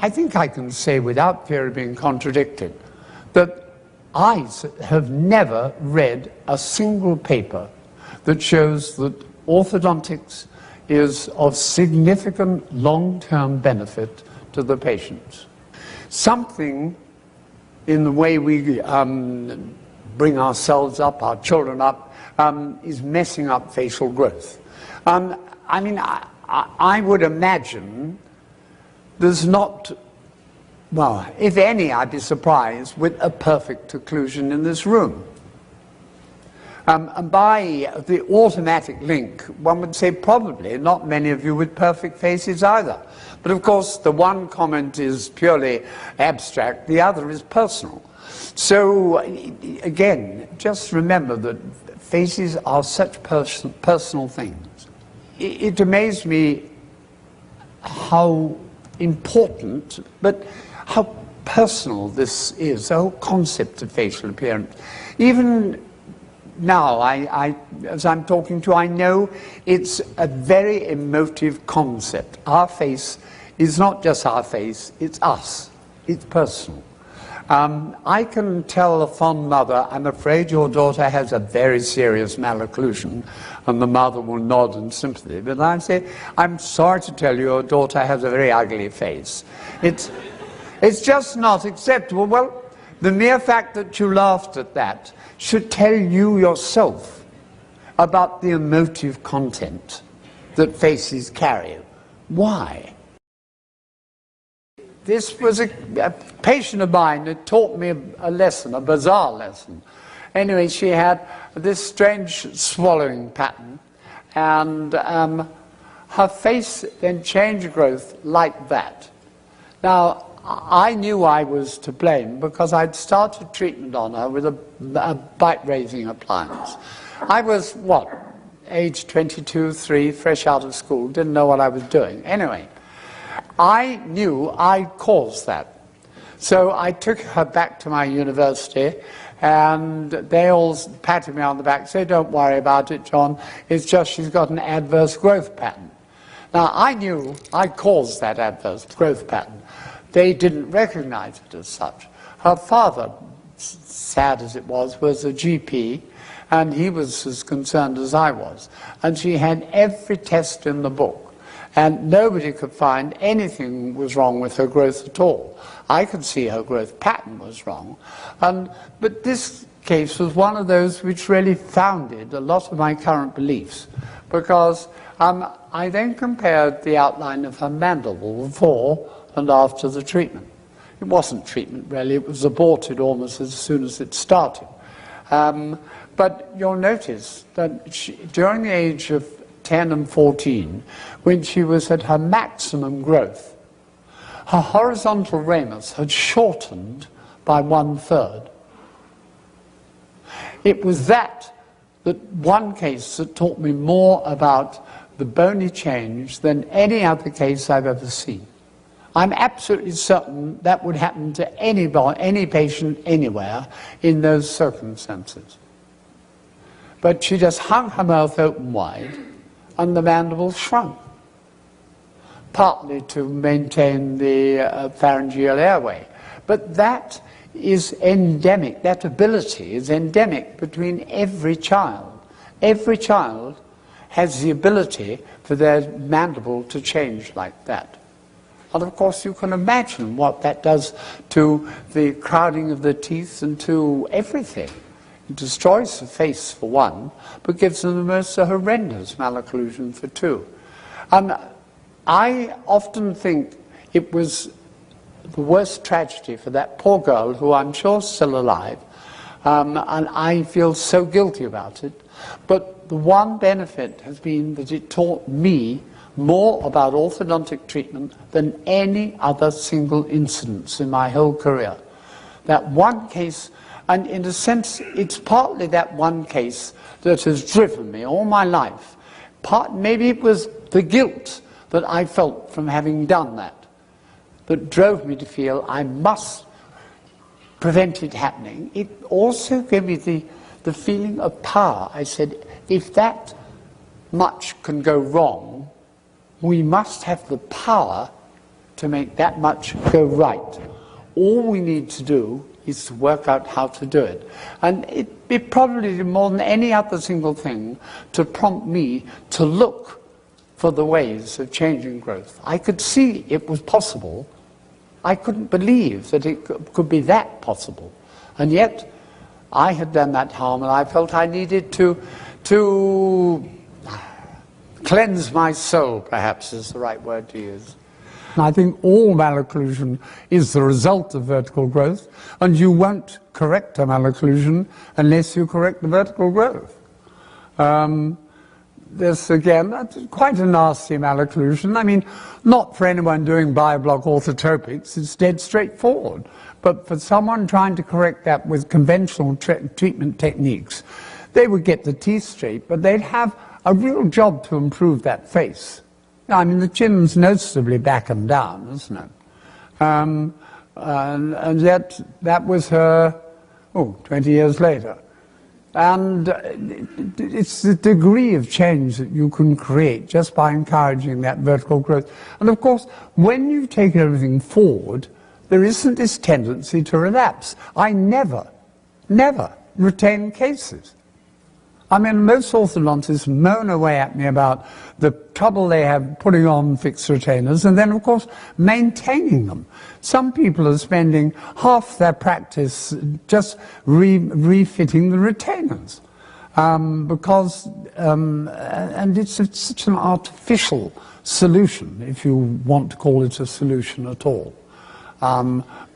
I think I can say without fear of being contradicted that I have never read a single paper that shows that orthodontics is of significant long-term benefit to the patients. Something in the way we bring ourselves up, our children up, is messing up facial growth. I mean, I would imagine there's not, well, if any, I'd be surprised with a perfect occlusion in this room. And by the automatic link, one would say probably not many of you with perfect faces either. But of course, the one comment is purely abstract, the other is personal. So again, just remember that faces are such personal things. It amazed me how important, but how personal this is, the whole concept of facial appearance. Even now, as I'm talking to you, I know it's a very emotive concept. Our face is not just our face, it's us. It's personal. I can tell a fond mother, I'm afraid your daughter has a very serious malocclusion, and the mother will nod in sympathy. But I say, I'm sorry to tell you your daughter has a very ugly face. It's just not acceptable. Well, the mere fact that you laughed at that should tell you yourself about the emotive content that faces carry. Why? This was a patient of mine that taught me a lesson, a bizarre lesson. Anyway, she had this strange swallowing pattern, and her face then changed growth like that. Now, I knew I was to blame because I'd started treatment on her with a bite-raising appliance. I was, what, age 22, 3, fresh out of school, didn't know what I was doing. Anyway, I knew I'd caused that. So I took her back to my university, and they all patted me on the back, said, don't worry about it, John, it's just she's got an adverse growth pattern. Now, I knew I caused that adverse growth pattern. They didn't recognize it as such. Her father, sad as it was a GP, and he was as concerned as I was. And she had every test in the book. And nobody could find anything was wrong with her growth at all. I could see her growth pattern was wrong. But this case was one of those which really founded a lot of my current beliefs, because I then compared the outline of her mandible before and after the treatment. It wasn't treatment really, it was aborted almost as soon as it started. But you'll notice that during the age of 10 and 14, when she was at her maximum growth, her horizontal ramus had shortened by 1/3. It was that one case that taught me more about the bony change than any other case I've ever seen. I'm absolutely certain that would happen to any patient anywhere in those circumstances. But she just hung her mouth open wide, and the mandible shrunk, partly to maintain the pharyngeal airway. But that is endemic, that ability is endemic between every child. Every child has the ability for their mandible to change like that. And of course you can imagine what that does to the crowding of the teeth and to everything. It destroys the face for one, but gives them the most horrendous malocclusion for two. I often think it was the worst tragedy for that poor girl, who I'm sure is still alive, and I feel so guilty about it. But the one benefit has been that it taught me more about orthodontic treatment than any other single incidence in my whole career. That one case, and in a sense, it's partly that one case that has driven me all my life. Maybe it was the guilt that I felt from having done that drove me to feel I must prevent it happening. It also gave me the feeling of power. I said, if that much can go wrong, we must have the power to make that much go right. All we need to do is to work out how to do it. And it probably did more than any other single thing to prompt me to look for the ways of changing growth. I could see it was possible. I couldn't believe that it could be that possible. And yet, I had done that harm, and I felt I needed to cleanse my soul, perhaps is the right word to use. I think all malocclusion is the result of vertical growth, and you won't correct a malocclusion unless you correct the vertical growth. This, again, that's quite a nasty malocclusion. I mean, not for anyone doing bioblock orthotropics, it's dead straightforward. But for someone trying to correct that with conventional treatment techniques, they would get the teeth straight, but they'd have a real job to improve that face. I mean, the chin's noticeably back and down, isn't it? And yet, that was her, 20 years later. And it's the degree of change that you can create just by encouraging that vertical growth. And of course, when you take everything forward, there isn't this tendency to relapse. I never retain cases. I mean, most orthodontists moan away at me about the trouble they have putting on fixed retainers and then, of course, maintaining them. Some people are spending half their practice just refitting the retainers because, and it's such an artificial solution, if you want to call it a solution at all.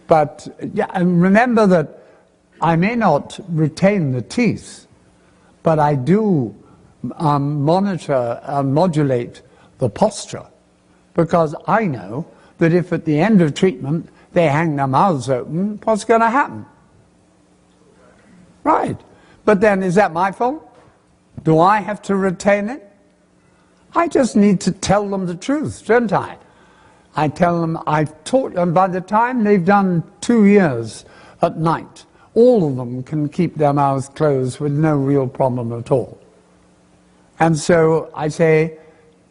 But yeah, and remember that I may not retain the teeth, but I do monitor and modulate the posture, because I know that if at the end of treatment they hang their mouths open, what's going to happen? Right. But then, is that my fault? Do I have to retain it? I just need to tell them the truth, don't I? I tell them, I've taught them, by the time they've done 2 years at night, all of them can keep their mouths closed with no real problem at all. And so I say,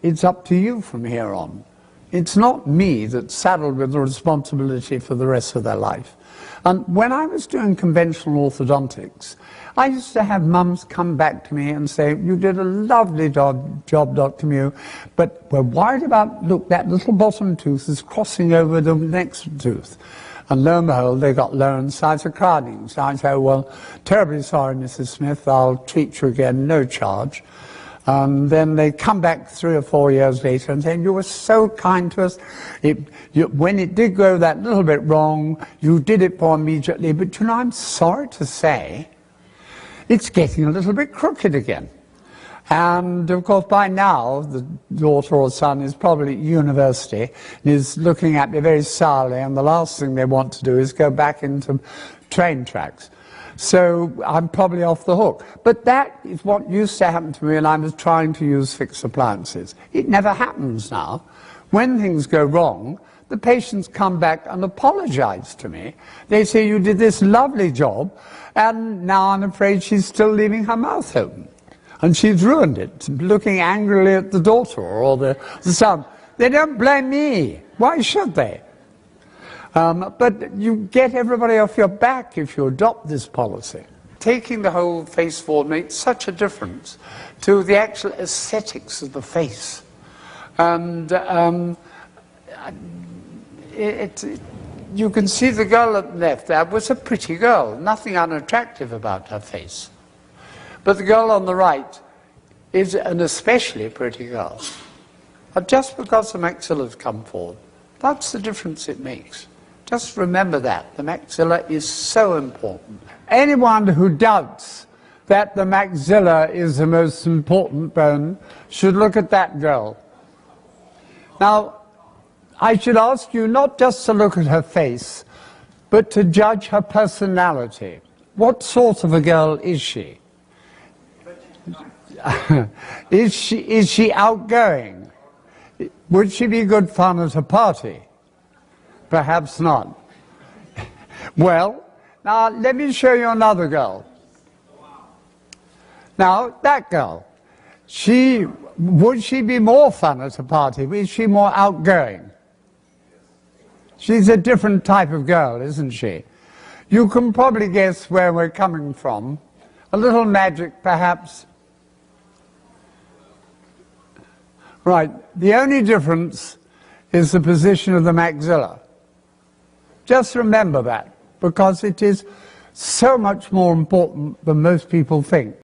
it's up to you from here on. It's not me that's saddled with the responsibility for the rest of their life. And when I was doing conventional orthodontics, I used to have mums come back to me and say, you did a lovely job, Dr. Mew, but we're worried about, look, that little bottom tooth is crossing over the next tooth. And lo and behold, they got low incisor crowding. So I say, well, terribly sorry, Mrs. Smith, I'll treat you again, no charge. And then they come back 3 or 4 years later and say, you were so kind to us. When it did go that little bit wrong, you did it for immediately. But you know, I'm sorry to say, it's getting a little bit crooked again. And of course, by now, the daughter or son is probably at university and is looking at me very sourly, and the last thing they want to do is go back into train tracks. So I'm probably off the hook. But that is what used to happen to me when I was trying to use fixed appliances. It never happens now. When things go wrong, the patients come back and apologize to me. They say, you did this lovely job, and now I'm afraid she's still leaving her mouth open. And she's ruined it, looking angrily at the daughter or the son. They don't blame me. Why should they? But you get everybody off your back if you adopt this policy. Taking the whole face forward makes such a difference to the actual aesthetics of the face. And you can see the girl at the left there was a pretty girl, nothing unattractive about her face. But the girl on the right is an especially pretty girl. But just because the maxilla's come forward, that's the difference it makes. Just remember that. The maxilla is so important. Anyone who doubts that the maxilla is the most important bone should look at that girl. Now, I should ask you not just to look at her face, but to judge her personality. What sort of a girl is she? Is she outgoing? Would she be good fun at a party? Perhaps not. Well, now let me show you another girl. Now, that girl, would she be more fun at a party? Is she more outgoing? She's a different type of girl, isn't she? You can probably guess where we're coming from. A little magic, perhaps. Right, the only difference is the position of the maxilla. Just remember that, because it is so much more important than most people think.